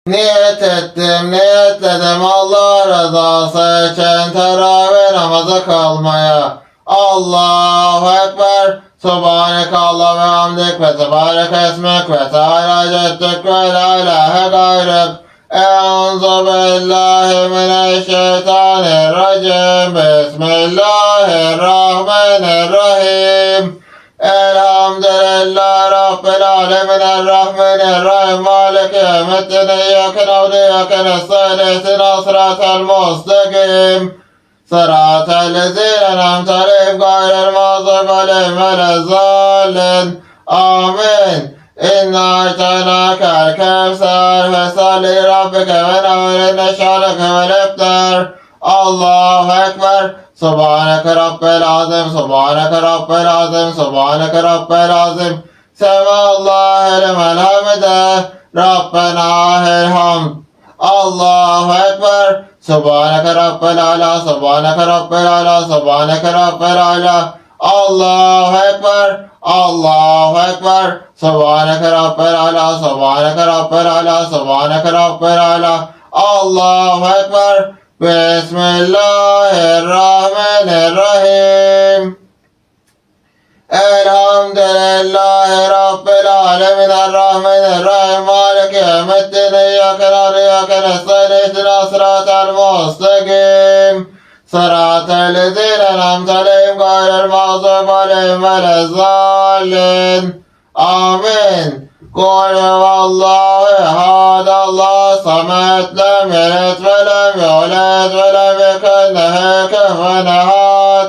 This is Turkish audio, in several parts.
Niyet ettim, niyetledim Allah rızası için teravih namazı kılmaya. Allahu Ekber. Subhanekallah ve hamdik ve tebarek esmek ve teala ceddük ve la ilahe gayrık. Euzu billahi mineşşeytanirracim. Bismillahirrahmanirrahim. Elhamdülillahi Rabbil alemin. Errahmanirrahim. Maliki yevmiddin. İyyâke na'budu ve iyyâke nestaîn. İhdinâ sıratal mustakim. Sıratal lezîne en'amte aleyhim gayril mağdûbi aleyhim velezzâllin. Amin. İnna a'taynakel kevser fesalli li rabbike venhar inne şâneke vel-ebter. Allahu Ekber. Subhaneke Rabbil azim. Subhaneke Rabbil azim. Subhaneke Rabbil azim. Sevallahu limen hamide. Rabbena elhamd. Allahu Ekber. Subhaneke Rabbil ala. Subhaneke Rabbil ala. Subhaneke Rabbil ala. Allahu Ekber. Allahu Ekber. Subhaneke Rabbil ala. Subhaneke Rabbil ala. Subhaneke Rabbil ala. Allahu Ekber. Bismillahirrahmanirrahim. Elhamdülillahi Rabbil alemin. Errahmanirrahim. Maliki yevmiddin. İyyâke na'budu ve iyyâke nestaîn. İhdinâ sıratal mustakim. Sıratal lezîne en'amte aleyhim gayril mağdûbi aleyhim velezzâllin. Amin. Kul huvallahu ehad. Allahu samed. Lem yelid ve lem yulad ve lem yekun lehu kufuven ehad.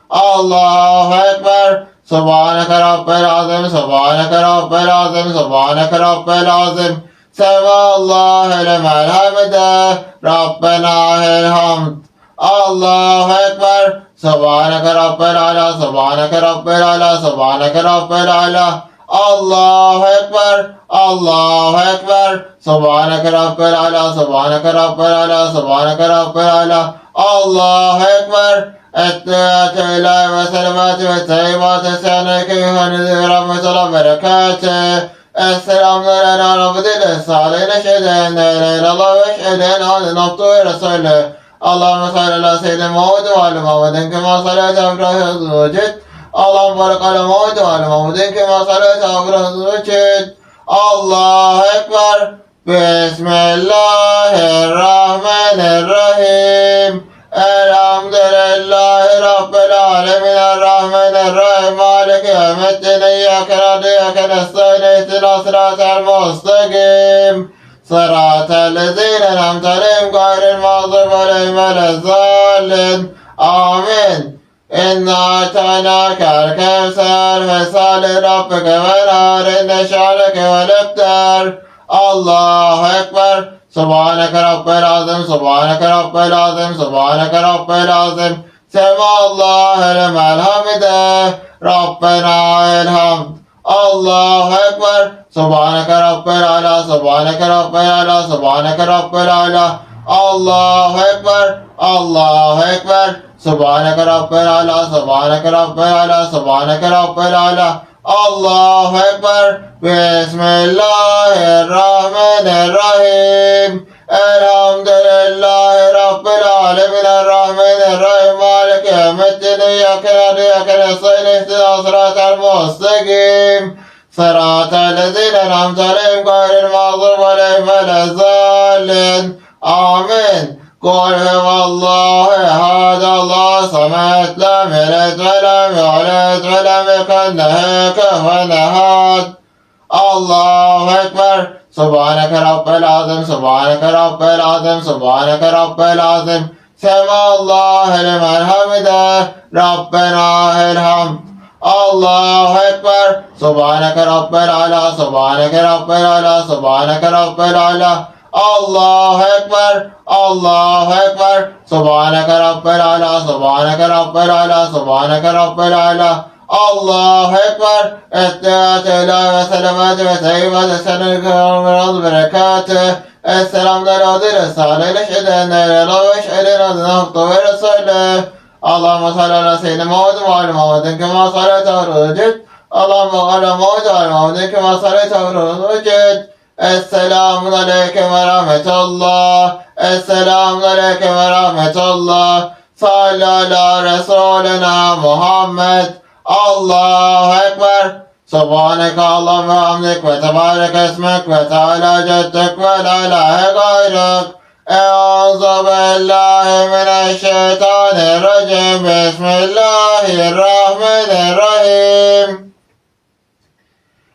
Allahu Ekber. Subhaneke Rabbil azim. Subhaneke Rabbil azim. Subhaneke Rabbil azim. Sevallahu limen hamide. Rabbena elhamd. Allahu Ekber. Subhaneke Rabbil ala. Subhaneke Rabbil ala. Subhaneke Rabbil ala. Allahu Ekber. Allahu Ekber. Subhaneke Rabbil ala. Subhaneke Rabbil ala. Subhaneke Rabbil ala. Allahu Ekber. Ettehiyatü ilahi ve selamatü ve teyyibatü seneke yuhanizü rahmetullah berekatü. Esselamun ala rabdile salihine şehden la ilallah ve şehden alin abdu ve resulü. Allahümme salli ala seyyidina Muhammed ve ala Muhammedin kema salli İbrahim vecid. Allahümme barik ala Muhammed ve ala Muhammedin kema salli İbrahim vecid. Allahu Ekber. Bismillahirrahmanirrahim. Elhamdülillahi Rabbil alemin. Errahmanirrahim. Maliki yevmiddin. İyyâke na'budu ve iyyâke nestaîn. İhdinâ sıratal mustakim. Sıratal lezîne en'amte aleyhim gayril mağdûbi aleyhim velezzâllin. Amin. İnna a'taynakel kevser fesalli rabbike venhar inne şâneke vel-ebter. Allahu Ekber. Subhaneke Rabbil azim. Subhaneke Rabbil azim. Subhaneke Rabbil azim. Sevallahu limen hamide. Rabbena elhamd. Allahu Ekber. Subhaneke Rabbil ala. Subhaneke Rabbil ala. Subhaneke Rabbil ala. Allahu Ekber. Allahu Ekber. Subhaneke Rabbil ala. Subhaneke Rabbil ala. Subhaneke Rabbil ala. Allahu Ekber. Bismillahirrahmanirrahim. Elhamdülillahi Rabbil alemin. Errahmanirrahim. Maliki yevmiddin. İyyâke na'budu ve iyyâke nestaîn. İhdinâ sıratal mustakim. Sıratal lezîne en'amte aleyhim gayril mağdûbi aleyhim velezzâllin. Amin. Kul huvallahu ehad. Allahu samed. Lem yelid ve lem yulad ve lem yekun lehu kufuven ehad. Allahu Ekber. Subhaneke Rabbil azim. Subhaneke Rabbil azim. Subhaneke Rabbil azim. Sevallahu limen hamide. Rabbena elhamd. Allahu Ekber. Subhaneke Rabbil ala. Subhaneke Rabbil ala. Subhaneke Rabbil ala. Allahu Ekber. Allahu Ekber. Subhaneke Rabbil ala. Subhaneke Rabbil ala. Subhaneke Rabbil ala. Allahu Ekber. Ettehiyatü ilahi ve selamatü ve teyyibatü seneke ve berekatü. Esselamun ala salihine şehden la ilallah ve şehden abdu ve resulü. Allahümme salli ala seyyidina Muhammed ve ala Muhammedin kema salli ala Muhammedin kema salli ala Muhammedin Esselamun aleyküm ve rahmetullah. Esselamun aleyküm ve rahmetullah. Salli ala Resulina Muhammed. Allahu Ekber. Subhaneke Allahümme ve hamdik ve tebarek esmek ve teala ceddek ve la ilahe gayrek. Euzu billahi mineşşeytanirracim. Bismillahirrahmanirrahim.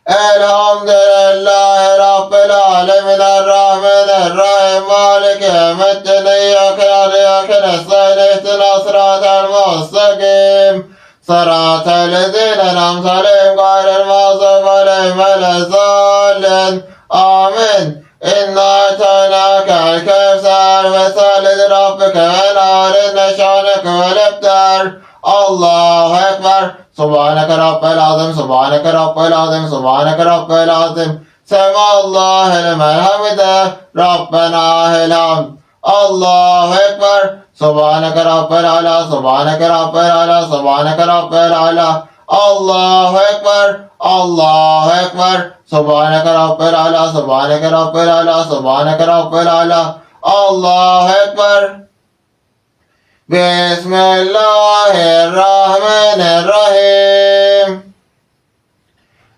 Elhamdülillahi Rabbil alemin. Errahmanirrahim. Maliki yevmiddin. İyyâke na'budu ve iyyâke nestaîn. İhdinas sıratal mustakim. Sıratal lezîne en'amte aleyhim gayril mağdûbi aleyhim velezzâllin. Amin. İnna a'taynâkel kevser ve salli li rabbike venhâr. İnne şâneke vel ebter. Allahu Ekber. Subhaneke Rabbel azim. Subhaneke Rabbel azim. Subhaneke Rabbel azim. Semallahu limen hamide. Rabbena elhamd. Allahu Ekber. Subhaneke Rabbel ala. Subhaneke Rabbel ala. Subhaneke Rabbel ala. Allahu Ekber. Allahu Ekber. Subhaneke Rabbel ala. Subhaneke Rabbel ala. Subhaneke Rabbel ala. Allahu Ekber. Bismillahirrahmanirrahim.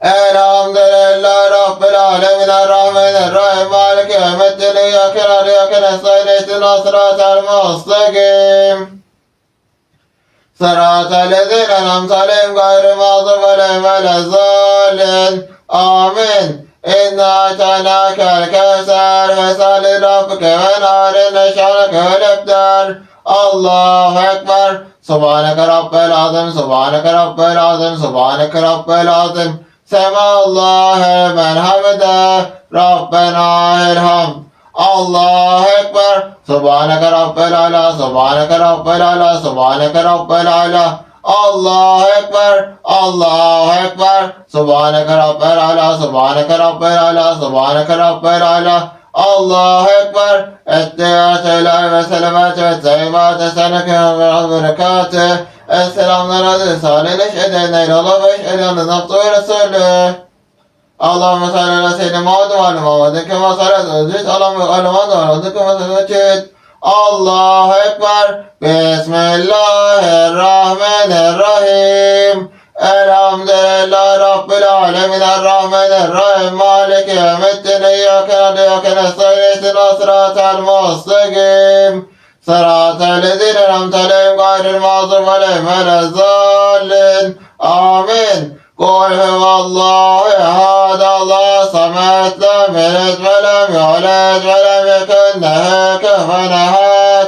Elhamdülillahi Rabbil alemin. Errahmanirrahim. Maliki yevmiddin. İyyâke na'budu ve iyyâke nestaîn. İhdinas sıratal mustakim. Sıratal lezîne en'amte aleyhim gayril mağdûbi aleyhim velezzâllin. Amin. İnna a'taynâkel kevser ve salli li rabbike venhâr. İnne şâneke vel ebter. Allahu Ekber. Subhaneke Rabbel azim. Subhaneke Rabbel azim. Subhaneke Rabbel azim. Semallahu limen hamide. Rabbena elhamd. Allahu Ekber. Subhaneke Rabbel ala. Subhaneke Rabbel ala. Subhaneke Rabbel ala. Allahu Ekber. Allahu Ekber. Subhaneke Rabbel ala. Subhaneke Rabbel ala. Subhaneke Rabbel ala. Allahu Ekber. Ettehiyatü ilahi ve selametü ve teyyibatü seneke ve berekatü. Esselamlar adı salih eşheden eylallah ve eşheden naftu ve resulü. Allahümme salli ala seyyidina Muhammed ve ala Muhammed. Kema salli özüt. Allahümme ala Muhammed ve kema salli. Allahu Ekber. Bismillahirrahmanirrahim. Elhamdülillahi Rabbil alemin. Errahmanirrahim. Maliki yevmiddin. İyyâke na'budu ve iyyâke nestaîn. İhdinas sıratal mustakim. Sıratal lezîne en'amte aleyhim gayril mağdûbi aleyhim velezzâllin. Amin. Kul huvallahu ehad. Allahu samed. Lem yelid ve lem yulad ve lem yekun lehu kufuven ehad.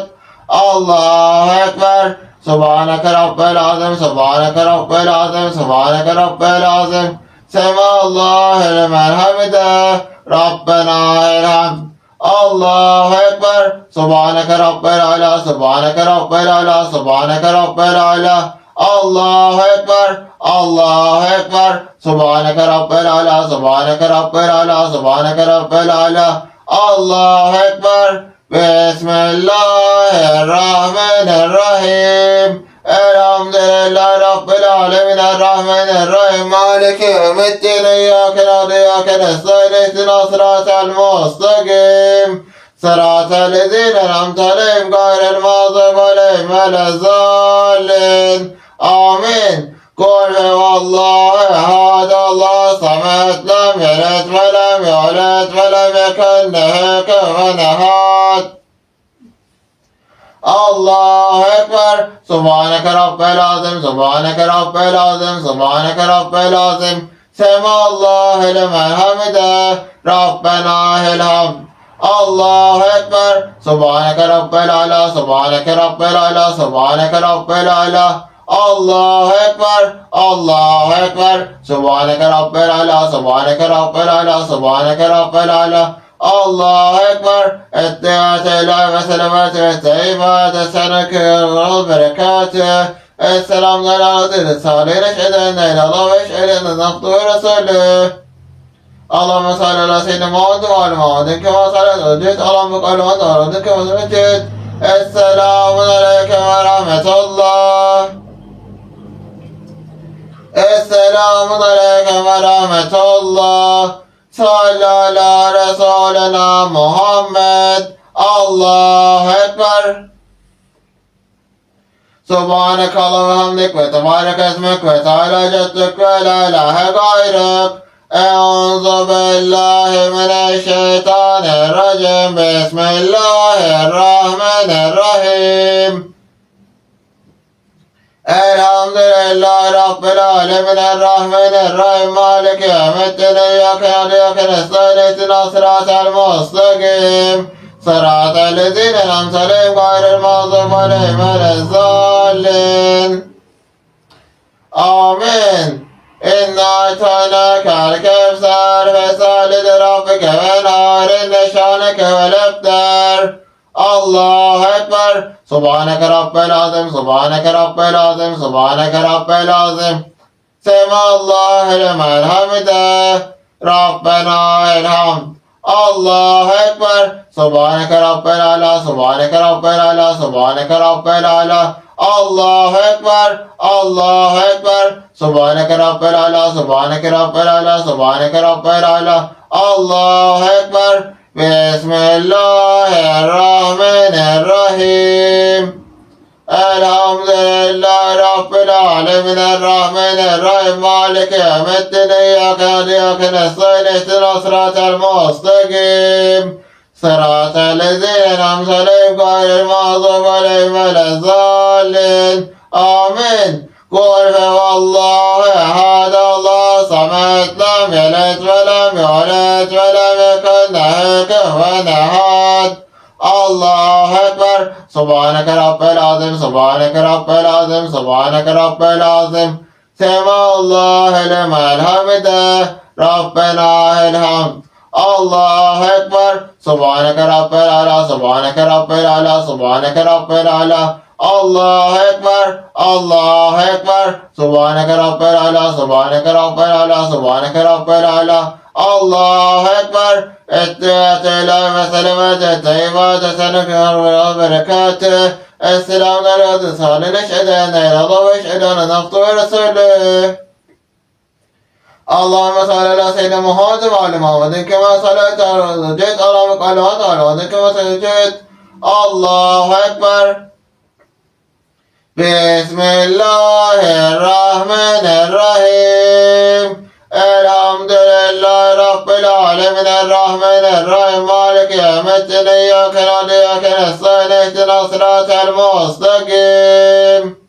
Allahu Ekber. Subhaneke Rabbel azim. Subhaneke Rabbel azim. Subhaneke Rabbel azim. Semallahu limen hamide. Rabbena elhamd. Allahu Ekber. Subhaneke Rabbel ala. Subhaneke Rabbel ala. Subhaneke Rabbel ala. Allahu Ekber. Allahu Ekber. Subhaneke Rabbel ala. Subhaneke Rabbel ala. Subhaneke Rabbel ala. Allahu Ekber. Bismillahirrahmanirrahim. Elhamdülillahi Rabbil alemin. Errahmanirrahim. Maliki yevmiddin. İyyâke na'budu ve iyyâke nestaîn. İhdinas sıratal mustakim. Sıratal lezîne en'amte aleyhim gayril mağdûbi aleyhim velezzâllin. Amin. Kul huvallahu ehad. Allahu samed. Lem yelid ve lem yulad ve lem yekun lehu kufuven ehad. Allahu Ekber. Subhaneke Rabbel azim. Subhaneke Rabbel azim. Subhaneke Rabbel azim. Semallahu limen hamide. Rabbena elhamd. Allahu Ekber. Subhaneke Rabbel ala. Subhaneke Rabbel ala. Subhaneke Rabbel ala. Allahu Ekber. Allahu Ekber. Subhaneke Rabbel ala. Subhaneke Rabbel ala. Subhaneke Rabbel ala. Allahu Ekber. Ettehiyatü ilahi ve selametü ve teyyibatü seneke ve berekatü. Esselamlar adı salih eşheden eylallah ve eşheden naftu ve resulü. Allahümme salli ala seyyidina Muhammed ve ala Muhammed. Kema salli özüt. Allahümme ala Muhammed. Kema salli özüt. Esselamun aleyküm ve rahmetullah. Esselamun aleyküm ve rahmetullah. Salli ala Resulina Muhammed. Allahu Ekber. Subhaneke Allahümme hamdik ve tebarek esmek ve teala ceddük ve la ilahe gayrık. Euzu billahi mineşşeytanirracim. Bismillahirrahmanirrahim. Elhamdülillahi Rabbil alemin. Errahmanirrahim. Maliki yevmiddin. İyyâke na'budu ve iyyâke nestaîn. İhdinas sıratal mustakim. Sıratal lezîne en'amte aleyhim gayril mağdûbi aleyhim velezzâllin. Amin. İnna a'taynâkel kevser fesalli li rabbike venhâr. İnne şâneke vel ebter. Allahu Ekber. Subhaneke Rabbel azim. Subhaneke Rabbel azim. Subhaneke Rabbel azim. Semallahu limen hamide. Rabbena elhamd. Allahu Ekber. Subhaneke Rabbel ala. Subhaneke Rabbel ala. Subhaneke Rabbel ala. Allahu Ekber. Allahu Ekber. Subhaneke Rabbel ala. Subhaneke Rabbel ala. Subhaneke Rabbel ala. Allahu Ekber. Bismillahirrahmanirrahim. Elhamdülillahi Rabbil alemin. Errahmanirrahim. Maliki yevmiddin. İyyâke na'budu ve iyyâke nestaîn. İhdinas sıratal mustakim. Sıratal lezîne en'amte aleyhim gayril mağdûbi aleyhim velezzâllin. Amin. Kul huvallahu ehad. Allahu samed. Lem yelid ve lem yulad ve lem yekun lehu kufuven ehad. Allahu Ekber. Subhaneke Rabbel azim. Subhaneke Rabbel azim. Subhaneke Rabbel azim. Semallahu limen hamide. Rabbena elhamd. Allahu Ekber. Subhaneke Rabbel ala. Subhaneke Rabbel ala. Subhaneke Rabbel ala. Allahu Ekber. Allahu Ekber. Subhaneke Rabbel ala. Subhaneke Rabbel ala. Subhaneke Rabbel ala. Allahu Ekber. Ettehiyatü ilahi ve selamet ettehiyat eseneke ve berekatü. Esselamu aleyhi ve sallallahu ve eşheden naftu ve resulü. Allahümme salli ala seyyidina Muhammed ve ali Muhammedin kema sallayte ala ced ala mukalamat ala kema sallayte. Allahu Ekber. Bismillahirrahmanirrahim. Elhamdülillahi Rabbil alemin. Errahmanirrahim. Maliki yevmiddin. İyyâke na'budu ve iyyâke nestaîn. İhdinas sıratal mustakim.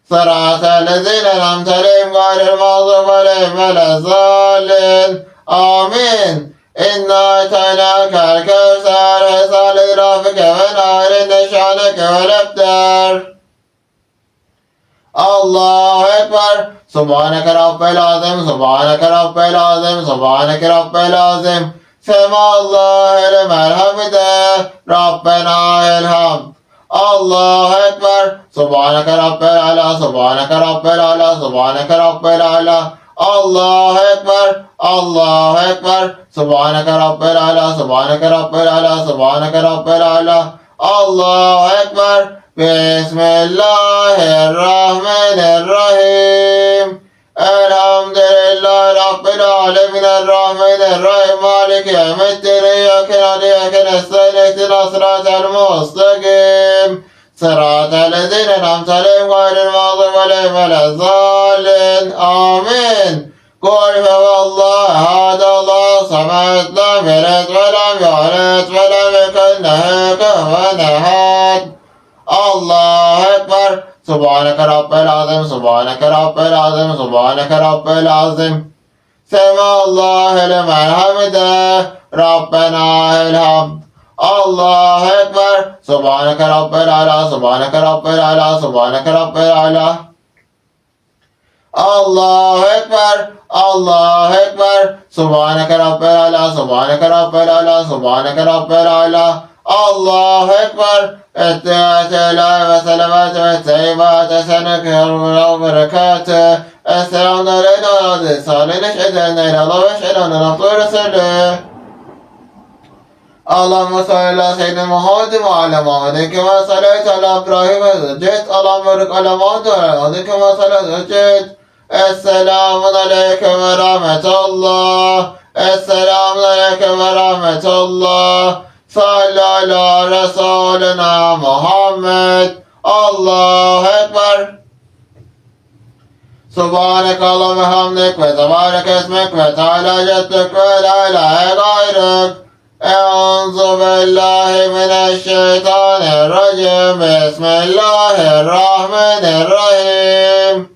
Sıratal lezîne en'amte aleyhim gayril mağdûbi aleyhim velezzâllin. Amin. İnna a'taynâkel kevser fesalli li rabbike venhâr. İnne şâneke vel ebter. Allahu Ekber. Subhaneke Rabbel azim. Subhaneke Rabbel azim. Subhaneke Rabbel azim. Semallahu limen hamide. Rabbena elhamd. Allahu Ekber. Subhaneke Rabbel ala. Subhaneke Rabbel ala. Subhaneke Rabbel ala. Allahu Ekber. Allahu Ekber. Subhaneke Rabbel ala. Subhaneke Rabbel ala. Subhaneke Rabbel ala. Allahu Ekber. Bismillahirrahmanirrahim. Elhamdülillahi Rabbil alemin. Errahmanirrahim. Maliki yevmiddin. İyyâke na'budu ve iyyâke nestaîn. İhdinas sıratal mustakim. Sıratal lezîne en'amte aleyhim gayril mağdûbi aleyhim velezzâllin. Amin. Kul huvallahu ehad. Allahu samed. Lem yelid ve lem yulad ve lem yekun lehu kufuven ehad. Allahu Ekber. Subhaneke Rabbel azim. Subhaneke Rabbel azim. Subhaneke Rabbel azim. Semallahu limen hamide. Rabbena elhamd. Allahu Ekber. Subhaneke Rabbel ala. Subhaneke Rabbel ala. Subhaneke Rabbel ala. Allahu Ekber. Allahu Ekber. Subhaneke Rabbel ala. Subhaneke Rabbel ala. Subhaneke Rabbel ala. Allahu Ekber. Ettehiyatü ilahi ve selamet ve teyyibat eseneke ve berekatü. Esselamu aleyhi ve aleyhi sallallahu eşheden Allah ve eşheden naftu ve resulü. Allahümme salli ala seyyidina Muhammed ve ala Muhammedin kema sallayte ala İbrahim ve ced. Allahümme barik ala Muhammed ve ala Muhammedin kema sallayte ala ced. Esselamu aleyküm ve rahmetullah. Esselamu Aleyküm ve Rahmetullah. Salli ala Resulina Muhammed. Allahu Ekber. Subhaneke Allah ve hamdik ve tebarek esmek ve teala ceddük ve la ilahe gayrık. Euzu billahi mineşşeytanirracim. Bismillahirrahmanirrahim.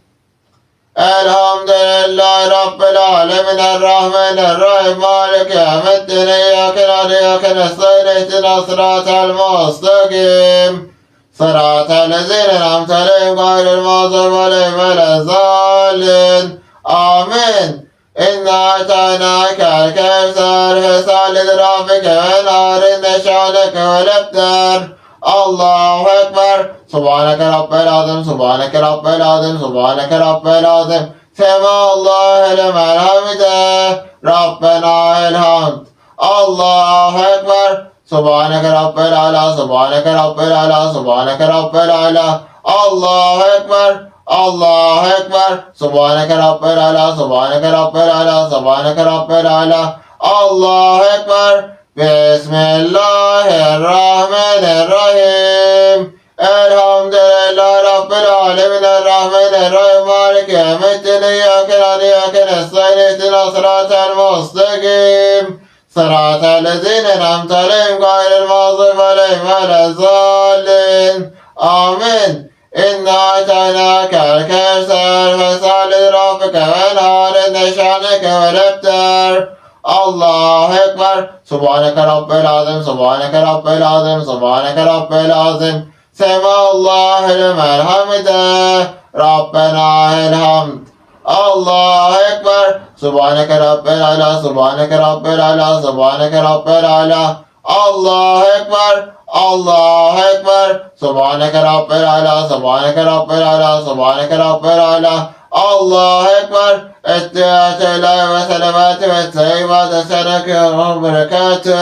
Elhamdülillahi Rabbil alemin. Errahmanirrahim. Maliki yevmiddin. İyyâke na'budu ve iyyâke nestaîn. İhdinas sıratal mustakim. Sıratal lezîne en'amte aleyhim gayril mağdûbi aleyhim velezzâllin. Amin. İnna a'taynâkel kevser. Fesalli li rabbike venhâr. İnne şâneke velebter. Allahu Ekber. Subhaneke Rabbel azim. Subhaneke Rabbel azim. Subhaneke Rabbel azim. Semâllâhu lemel hamide. Rabbena elhamd. Allahu Ekber. Subhaneke Rabbel ala. Subhaneke Rabbel ala. Subhaneke Rabbel ala. Allahu Ekber. Allahu Ekber. Subhaneke Rabbel ala. Subhaneke Rabbel ala. Subhaneke Rabbel ala. Allahu Ekber. Bismillahirrahmanirrahim. Elhamdülillahi Rabbil alemin. Errahmanirrahim. Maliki yevmiddin. İyyâke na'budu ve iyyâke nestaîn. İhdinas sıratal mustakim. Sıratal lezîne en'amte aleyhim gayril mağdûbi aleyhim velezzâllin. Amin. İnna a'taynâkel kevser. Fesalli li rabbike venhâr. İnne şâneke velebter. Allahu Ekber. Subhaneke Rabbel azim. Subhaneke Rabbel azim. Subhaneke Rabbel azim. Semâllâhu lemel hamide. Rabbena elhamd. Allahu Ekber. Subhaneke Rabbel ala. Subhaneke Rabbel ala. Subhaneke Rabbel ala. Allahu Ekber. Allahu Ekber. Subhaneke Rabbel ala. Subhaneke Rabbel ala. Subhaneke Rabbel ala. Allahu Ekber. Ettehiyatü ve selavatü ve teyyibatü seneke ve berekatü.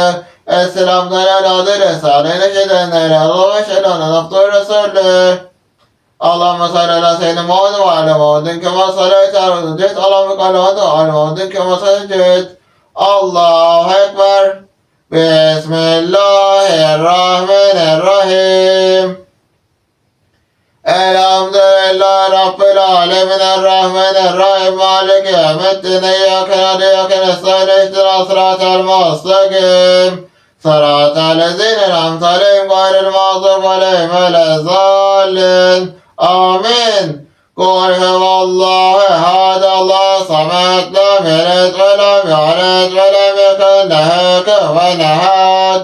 Esselamlar aladır esareyle şedenlere Allah ve şedanı naftu Resulü. Allahümme salli ala seyyidina Muhammed ve ala Muhammedin kema sallayte ala ced. Allahümme kalâdı ala Muhammedin kema sallayte. Allahu Ekber. Bismillahirrahmanirrahim. Elhamdülillahi Rabbil alemin. Errahmanirrahim. Maliki yevmiddin. İyyâke na'budu ve iyyâke nestaîn. İhdinas sıratal mustakim. Sıratal lezîne en'amte aleyhim gayril mağdûbi aleyhim velezzâllin. Amin. Kul huvallahu ehad. Allahu samed. Lam yelid ve lam yulad ve lem yekun lehu kufuven ehad.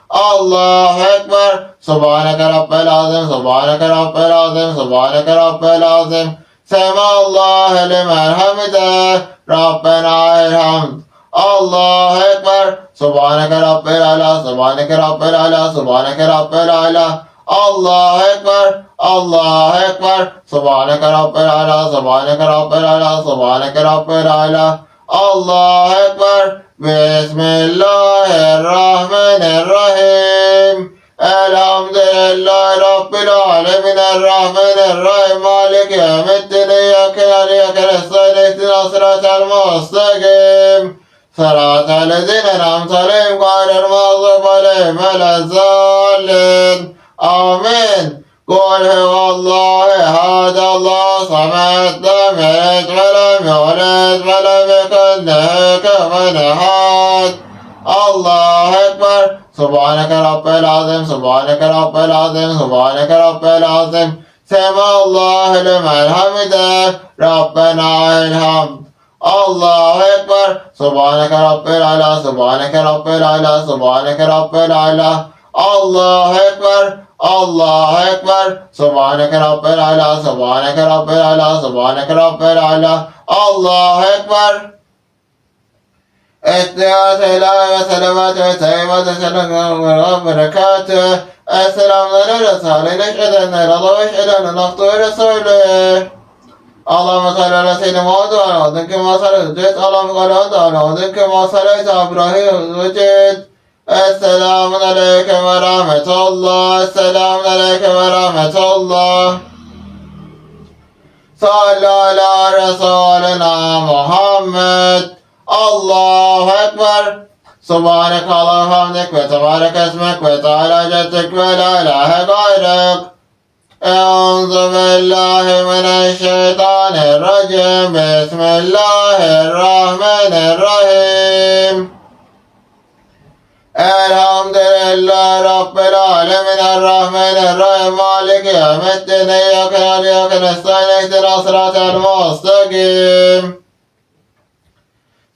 Allahu Ekber. Subhaneke Rabbel azim. Subhaneke Rabbel azim. Subhaneke Rabbel azim. Semâllâhu lemel hamide. Rabbena elhamd. Allahu Ekber. Subhaneke Rabbel ala. Subhaneke Rabbel ala. Subhaneke Rabbel ala. Allahu Ekber. Allahu Ekber. Subhaneke Rabbel ala. Subhaneke Rabbel ala. Subhaneke Rabbel ala. Allahu Ekber. Bismillahirrahmanirrahim. Elhamdülillahi Rabbil alemin. Errahmanirrahim. Maliki yevmiddin. İyyâke na'budu ve iyyâke nestaîn. İhdinas sıratal mustakim. Sıratal lezîne en'amte aleyhim gayril mağdûbi aleyhim velezzâllin. Amin. Kul huvallahu ehad. Allahu samed. Lam yelid ve lem yulad ve lem yekun lehu kufuven ehad. Allahu Ekber. Subhaneke Rabbel azim. Subhaneke Rabbel azim. Subhaneke Rabbel azim. Semâllâhu lemel hamide. Rabbena elhamd. Allahu Ekber. Subhaneke Rabbel ala. Subhaneke Rabbel ala. Subhaneke Rabbel ala. Allahu Ekber. Allahu Ekber. Subhaneke Rabbel ala. Subhaneke Rabbel ala. Subhaneke Rabbel ala. Allahu Ekber. Ettehiyatü ve selavatü ve teyyibatü seneke ve berekatü. Esselamlar Resulü'yle şedenler Allah ve şedanı naftu Resulü. Allahümme salli ala seyyidina Muhammed ve ala Muhammedin kema sallayte ced. Allahümme kalâdı ala Muhammedin kema sallayte İbrahim ve ced. Esselamun aleyküm ve rahmetullah. Esselamun aleyküm ve rahmetullah. Salli ala Resulina Muhammed. Allahu Ekber. Subhaneke Allahümme hamdik ve tebarek esmek ve teala ceddük ve la ilahe gayrık. Euzu billahi mineşşeytanirracim. Bismillahirrahmanirrahim. Elhamdülillahi Rabbil alemin. Errahmanirrahim. Maliki yevmiddin. İyyâke na'budu ve iyyâke nestaîn. İhdinas sıratal mustakim.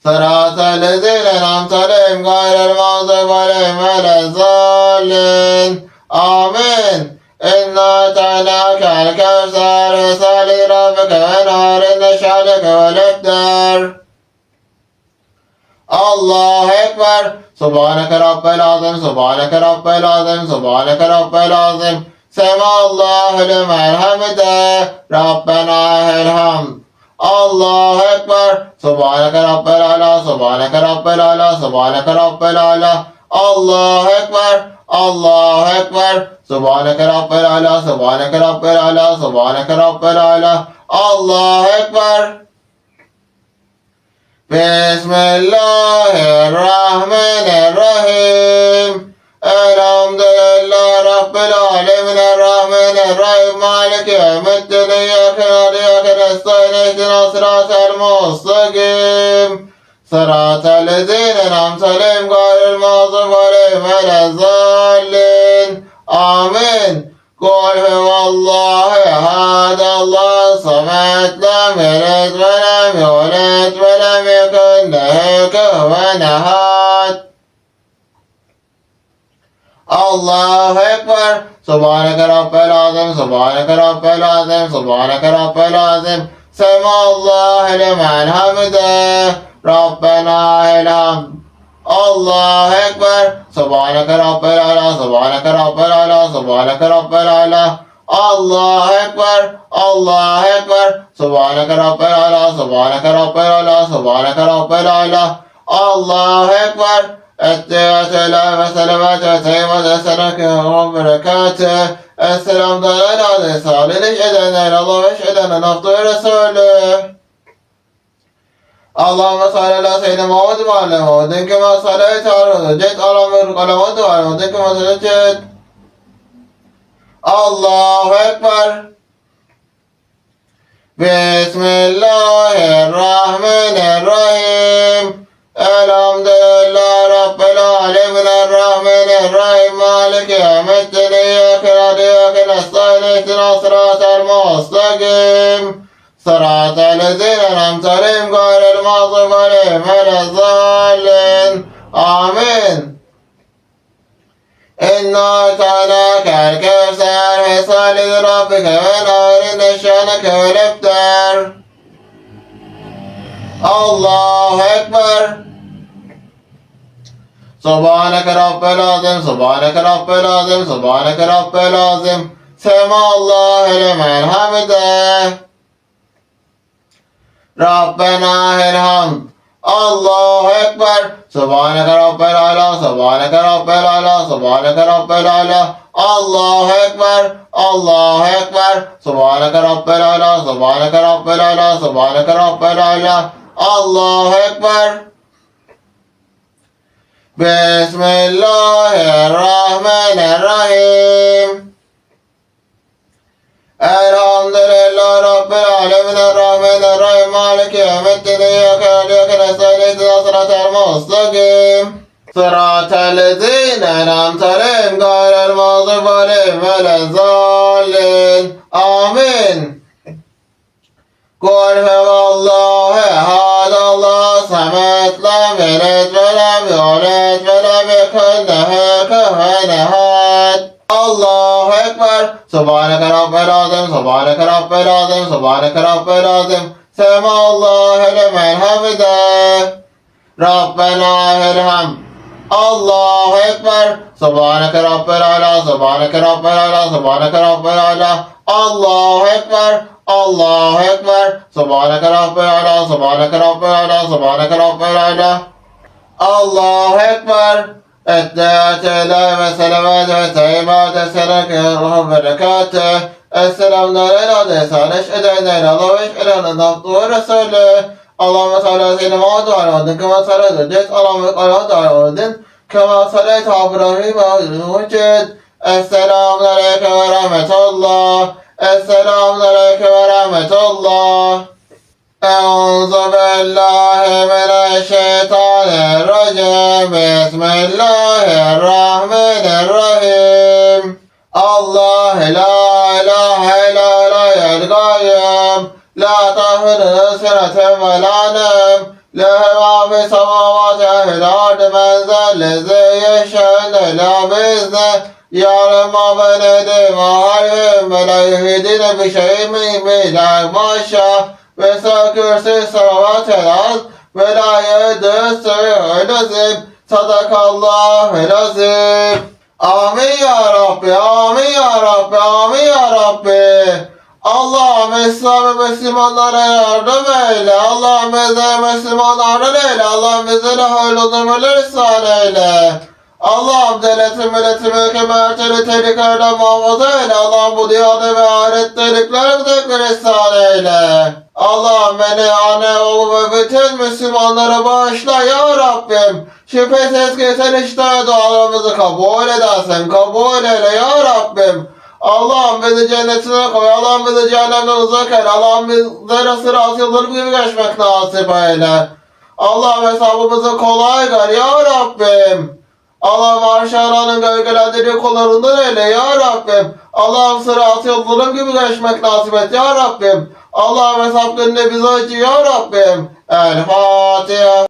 Sıratal lezîne en'amte aleyhim gayril mağdûbi aleyhim velezzâllin. Amin. İnna ata'nâkel kevser. Fesali rabbike venhar. İnne şâlike velebder. Allahu Ekber. Subhaneke Rabbel azim. Subhaneke Rabbel azim. Subhaneke Rabbel azim. Semallahu limen hamide. Rabbena elhamd. Allahu Ekber. Subhaneke Rabbel ala. Subhaneke Rabbel ala. Subhaneke Rabbel ala. Allahu Ekber. Allahu Ekber. Subhaneke Rabbel ala. Subhaneke Rabbel ala. Subhaneke Rabbel ala. Allahu Ekber. Bismillahirrahmanirrahim. Elhamdülillahi Rabbil alemin. Errahmanirrahim. Maliki yevmiddin. İyyâke na'budu ve iyyâke nestaîn. İhdinas sıratal mustakim. Sıratal lezîne en'amte aleyhim gayril mağdûbi aleyhim velezzâllin. Amin. Kul huvallahu ehad. Allahus samed. Lem yelid ve lem yulid ve lem yekun lehu kufuven ehad. Allahu Ekber. Subhaneke Rabbel azim. Subhaneke Rabbel azim. Subhaneke Rabbel azim. Semallahu limen hamide. Rabbena elhamd. Allahu Ekber. Subhaneke Rabbel ala. Subhaneke Rabbel ala. Subhaneke Rabbel ala. Allahu Ekber. Allahu Ekber. Subhaneke Rabbel ala. Subhaneke Rabbel ala. Subhaneke Rabbel ala. Allahu Ekber. Etteyyatü ve selamet ve teyyibat eseneke ve berekatü. Esselamu aleyhi salih edenler Allah ve şedenen abdü ve resulü. Allahümme salli ala seyyidina Muhammed ve ala Muhammedin kema sallaite ala cet ala mevluk ala Muhammed ve ala Muhammedin kema sallaite. Allahu Ekber. Bismillahirrahmanirrahim. Elhamdülillahi Rabbil alemin. Errahmanirrahim. Maliki yevmiddin. İyyâke na'budu ve iyyâke nestaîn. İhdinas sıratal mustakim. Sıratal lezîne en'amte aleyhim gayril mağdûbi aleyhim velezzâllin. Amin. İnna ata'nâkel kevser. Fesali rabbike venhar. İnne şâneke velebder. Allahu Ekber. Subhaneke Rabbel azim. Subhaneke Rabbel azim. Subhaneke Rabbel azim. Semallahu limen hamide. Rabbena elhamd. Allahu Ekber. Subhaneke Rabbel ala. Subhaneke Rabbel ala. Subhaneke Rabbel ala. Allahu Ekber. Allahu Ekber. Subhaneke Rabbel ala. Subhaneke Rabbel ala. Subhaneke Rabbel ala. Allahu Ekber. Bismillahirrahmanirrahim. Elhamdülillahi Rabbil alemin. Errahmanirrahim. Maliki yevmiddin. İyyâke na'budu ve iyyâke nestaîn. İhdinas sıratal mustakim. Sıratal lezîne en'amte aleyhim gayril mağdûbi aleyhim velezzâllin. Amin. Kul huvallahu ehad. Allahus samed. Lem yelid ve lem yulid ve lem yekun lehu kufuven ehad. Allahu Ekber. Subhaneke Rabbel azim. Subhaneke Rabbel azim. Subhaneke Rabbel azim. Semallahu limen hamide. Rabbena elhamd. Allahu Ekber. Subhaneke Rabbel ala. Subhaneke Rabbel ala. Subhaneke Rabbel ala. Allahu Ekber. Allahu Ekber. Subhaneke Rabbel ala. Subhaneke Rabbel ala. Subhaneke Rabbel ala. Allahu Ekber. Etteyyatü ve selamet ve teyyibat eseneke ve berekatü. Esselamu aleyhi ve sellem. Eşhedü en la ilahe illallah ve eşhedü enne Muhammeden abduhu ve resulüh. Allahümme salli ala seyyidina Muhammed ve ala adin kema salli Allahümme salli ala adin kema salli İbrahim ve Esselamun aleyke ve rahmetullah. Esselamun aleyke ve rahmetullah. Euzu billahi mineşşeytanirracim. Bismillahirrahmanirrahim. Allah la ilahe illa huvel gayyum. La tahriru sineten ve la nem. Lehu ma fis semavati ve fil ardı men zellezi yeşhadu illa biiznih. Ya'lemu ma beyne eydihim ve halihim ve la yuhidune bi şey'in min ilmihi ma şâ. Ve sâkürsü semavati vel ard ve la yedüs sevî'ül azim. Sadakallahul azim. Amin ya Rabbi, amin ya Rabbi, amin ya Rabbi. Allah'ım İslam ve Müslümanlara yardım eyle. Allah'ım bize Müslümanların eyle. Allah'ım bize de hayırlı ömürler ihsan eyle. Allah'ım devletin, milletin, ülke, merteli, tehlikelerden muhafaza eyle. Allah'ım bu dünyada ve ahiret tehliklerimize ihsan eyle. Allah'ım beni, anne, oğlum ve bütün Müslümanlara bağışla ya Rabbim. Şüphesiz ki sen işte dualarımızı kabul edersin. Kabul eyle ya Rabbim. Allah'ım bizi cennetine koy. Allah'ım bizi cehennemden uzak eyle. Allah'ım bizlere sırat yıldırım gibi geçmek nasip eyle. Allah'ım hesabımızı kolay ver ya Rabbim. Allah'ım arşaranın gölgelendirdiği kullarından eyle ya Rabbim. Allah'ım sırat yıldırım gibi geçmek nasip et ya Rabbim. Allah'ım hesap gününe bizi acı ya Rabbim. El Fatiha.